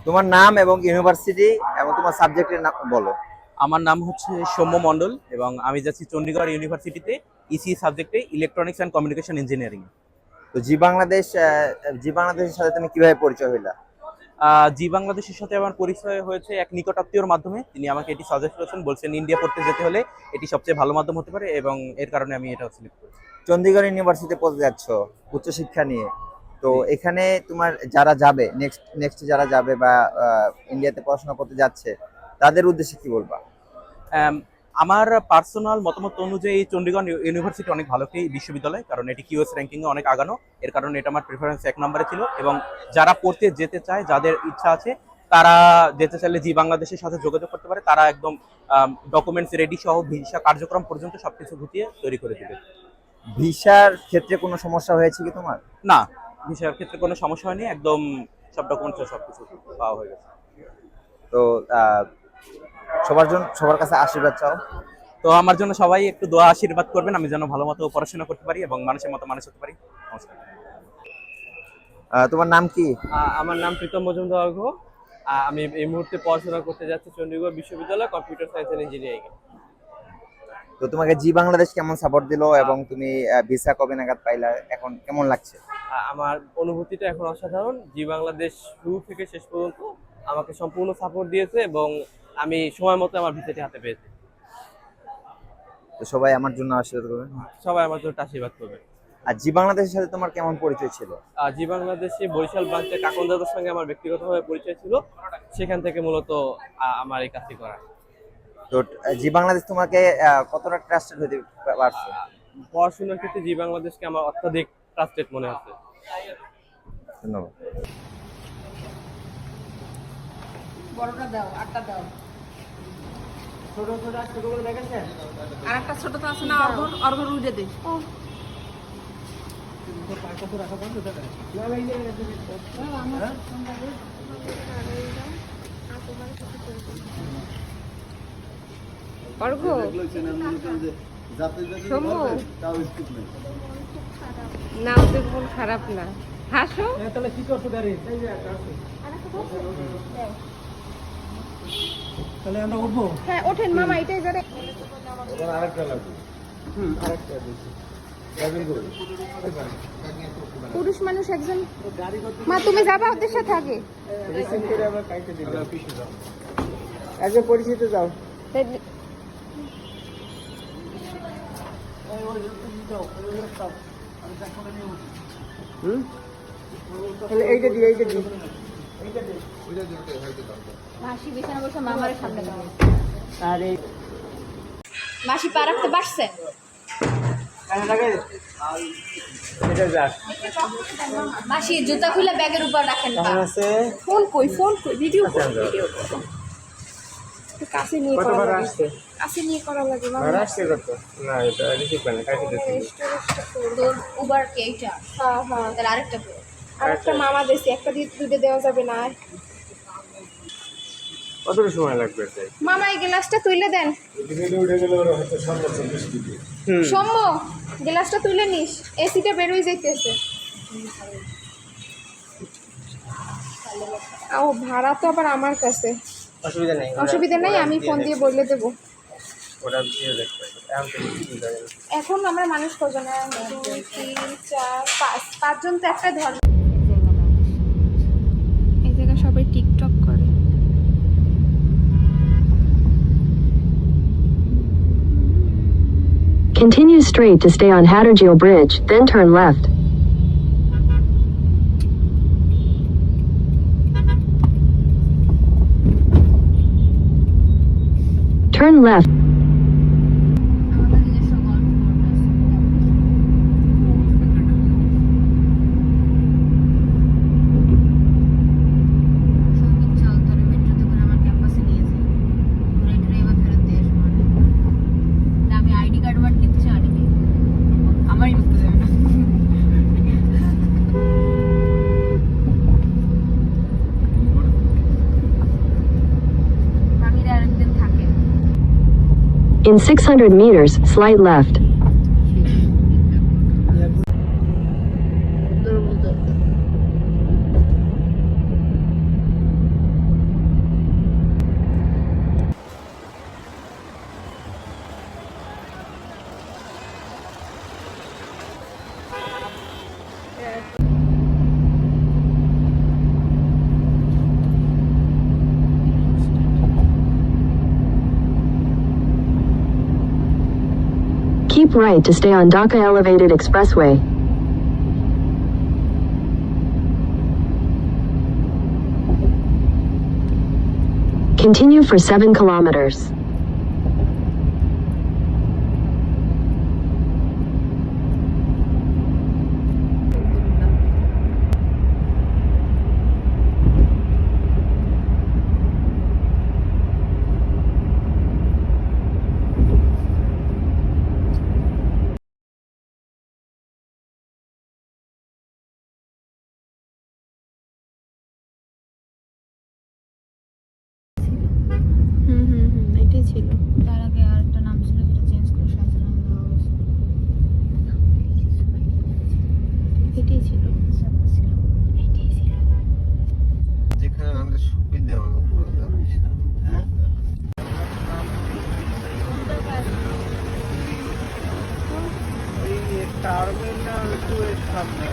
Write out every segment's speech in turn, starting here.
তোমার নাম এবং ইউনিভার্সিটি এবং তোমার সাবজেক্টের নাম বলো। আমার নাম হচ্ছে সৌম্য মণ্ডল এবং আমি যাচ্ছি চণ্ডীগড় ইউনিভার্সিটিতে ইসি সাবজেক্টে ইলেকট্রনিক্স অ্যান্ড কমিউনিকেশন ইঞ্জিনিয়ারিং। তো জি বাংলাদেশের সাথে তুমি কিভাবে পরিচয় হইলা? জি বাংলাদেশের সাথে আমার পরিচয় হয়েছে এক নিকটাত্মীয়র মাধ্যমে। তিনি আমাকে এটি সাজেস্ট করেছেন, বলছেন ইন্ডিয়া পড়তে যেতে হলে এটি সবচেয়ে ভালো মাধ্যম হতে পারে এবং এর কারণে আমি এটা সিলেক্ট করেছি। চণ্ডীগড় ইউনিভার্সিটিতে পড়তে যাচ্ছ উচ্চশিক্ষা নিয়ে। তো জি। এখানে তোমার যারা যাবে নেক্সট যারা যাবে বা ইন্ডিয়াতে পড়াশোনা করতে যাচ্ছে তাদের উদ্দেশ্যে কি বলবা? আম, আমার পার্সোনাল মতামত অনুযায়ী চণ্ডীগড় ইউনিভার্সিটি অনেক ভালো একটি বিশ্ববিদ্যালয়, কারণ এটি কিউএস র্যাঙ্কিংয়ে অনেক আগানো। এর কারণে এটা আমার প্রেফারেন্স 1 নম্বরে ছিল এবং যারা পড়তে যেতে চায়, যাদের ইচ্ছা আছে, তারা যেতে চাইলে জি বাংলাদেশের সাথে যোগাযোগ করতে পারে। তারা একদম ডকুমেন্টস রেডি সহ ভিসা কার্যক্রম পর্যন্ত সবকিছু গুছিয়ে তৈরি করে দেবে। ভিসার ক্ষেত্রে কোনো সমস্যা হয়েছে কি তোমার? না, ভিসার ক্ষেত্রে কোনো সমস্যা হয়নি, একদম সব ডকুমেন্টস সবকিছু পাওয়া হয়ে গেছে। তো সবার কাছে আশীর্বাদ চাও। তো আমার জন্য সবাই একটু দোয়া আশীর্বাদ করবেন, আমি যেন ভালো মতো পড়াশোনা করতে পারি এবং মানুষের মতো মানুষ হতে পারি। নমস্কার। তোমার নাম কি? আমার নাম প্রীতম মজুমদার অর্ঘ। আমি এই মুহূর্তে পড়াশোনা করতে যাচ্ছি চণ্ডীগড় বিশ্ববিদ্যালয় কম্পিউটার সায়েন্স এন্ড ইঞ্জিনিয়ারিং এ। তো তোমাকে জি বাংলাদেশ কেমন সাপোর্ট দিলো এবং তুমি ভিসা কবে নাগাদ পাইলা, এখন কেমন লাগছে? আমার অনুভূতিটা এখন অসাধারণ। জি বাংলাদেশ শুরু থেকে শেষ পর্যন্ত আমাকে সম্পূর্ণ সাপোর্ট দিয়েছে এবং আমি সময় মতো আমার ভিসাটি হাতে পেয়েছি। তো সবাই আমার জন্য আশীর্বাদ করবেন। সবাই আমার জন্য আশীর্বাদ করবে। আর জি বাংলাদেশের সাথে তোমার কেমন পরিচয় ছিল? জি বাংলাদেশে বরিশাল ব্রাঞ্চে কাকন দাদার সঙ্গে আমার ব্যক্তিগতভাবে পরিচয় ছিল, সেখান থেকে মূলত আমার এই কাজটি করা। তো জি বাংলাদেশ তোমাকে কতটা ট্রাস্টেড হতে পারছে? পড়াশোনার ক্ষেত্রে জি বাংলাদেশকে আমার অত্যাধিক ট্রাস্টেড মনে হচ্ছে। ধন্যবাদ। বড়টা দাও, আটটা দাও। আর একটা ছোট তো আছে না, অর্ঘর উঠে দে। অর্ঘ সৌম্য, না ওদের মন খারাপ না, হাসো। হ্যাঁ ওঠেন মামা, এটাই যারে পুরুষ মানুষ একজন। মা তুমি যাবা ওদের সাথে আগে? একজন পরিচিত যাও। এইটা দি মাসি বিছানা বসে মামার সামনে দাও। আরে মাসি পা রাখতে পারছে? মাসি জুতা খুলে ব্যাগের উপর রাখেন। ফোন কই ভিডিও কাছে নিয়ে করা লাগে, কাছে নিয়ে করা লাগে। না এটা রিসিভ করে না, কাইতে দিছি। তোর উবার কে এইটা? হ্যাঁ হ্যাঁ, তাহলে আরেকটা কর। আরেকটা মামা দেশে একটা দিয়ে দুটো দেওয়া যাবে না। কতটা সময় লাগবে তাই? মামা এই গ্লাসটা তুলে দেন। সৌম্য গ্লাসটা তুলে নিস, এসিটা বেরোই যাইতেছে। ও ভাড়া তো আবার আমার কাছে। অসুবিধা নাই, আমি ফোন দিয়ে বলে দেবো। এখন আমরা মানুষ কজন? 2 3 4 5 পাঁচজন তো একটা ধর্ম। এই জায়গায় সবাই টিকটক করে। Continue straight to stay on Hattergill Bridge, then turn left. Turn left. In 600 meters, slight left. Keep right to stay on Dhaka Elevated Expressway. Continue for 7 kilometers. এটাই ছিল। তার আগে আরেকটা নাম ছিল যেটা চেঞ্জ করে শাহজালাল দেওয়া হয়েছে। এটাই ছিল। এটাই ছিল। যেখানে আমাদের সুবিধা টার্মিনাল টু এর সামনে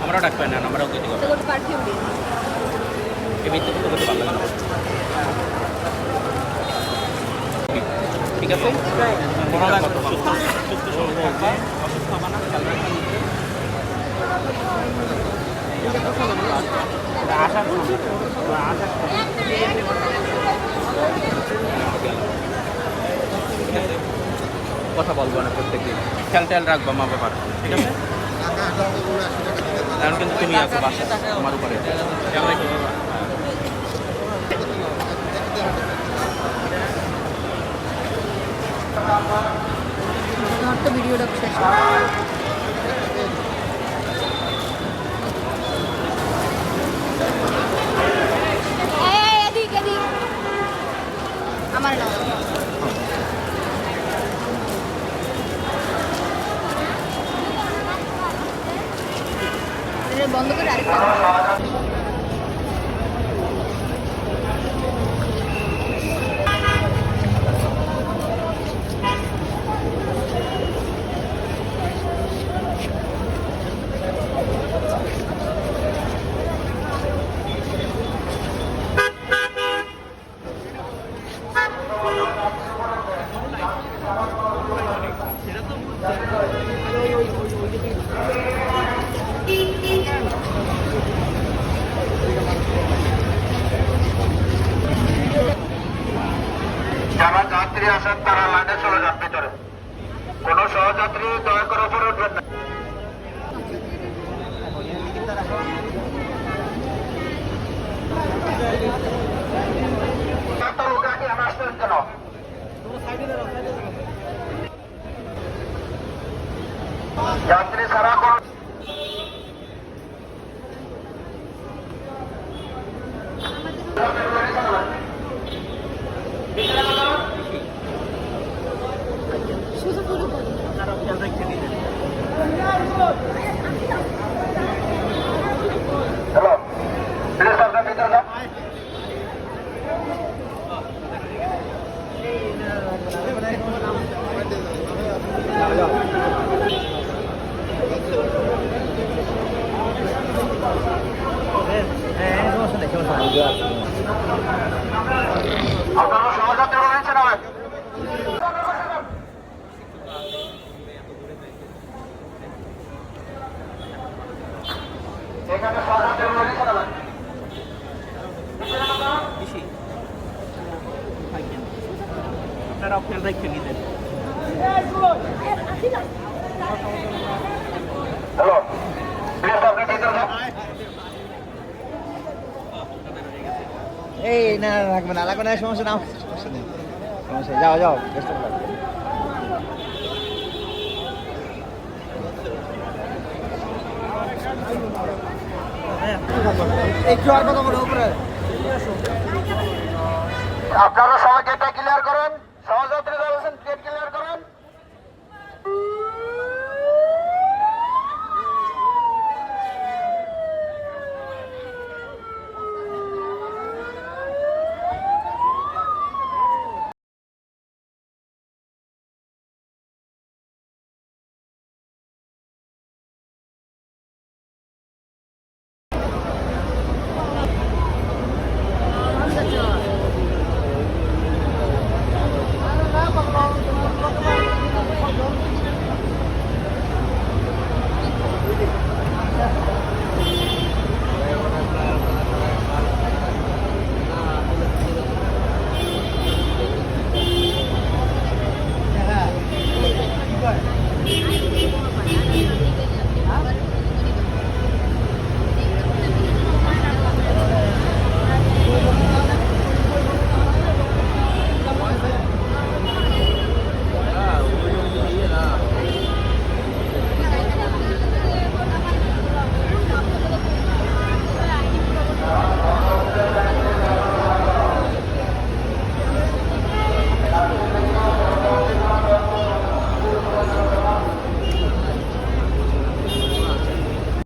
আমরাও ডাক পাই না, আমরাও গতি করবো। তো পারফিউম দিন। এই ভিত্তি করতে করতে ভালো লাগে। ঠিক আছে, সুস্থ শরীর থাকবা, অসুস্থ হবা না, খেয়াল রাখবা নিজে। ঠিক আছে, কথা বলবো না প্রত্যেকদিন, খেয়াল টেয়াল রাখবা মা বাবার, ঠিক আছে। এখন কিন্তু তুমি আছো বাসা, তোমার উপরে খেয়াল রাখো। আমার তো ভিডিওটা শেষ। এদিক এদিক আমার নাম বন্ধ করে আরেকটা যাত্রী ছাড়া কোন হ্যালো প্লিজ আপনার ভিতরে যান। আপনারা সহযাত্রী রয়েছেন আমার এখানে সহযাত্রী রয়েছেন আমার আপনারা খেয়াল রেখে নিতেন। হ্যালো প্লিজ আপনি ভিতরে যান। এই না লাগবে না সমস্যা নাও, সমস্যা নেই, সমস্যা নেই। যাও যাও, ব্যস্ত থাকো। একটু আর কথা বলো উপরে। আপনারা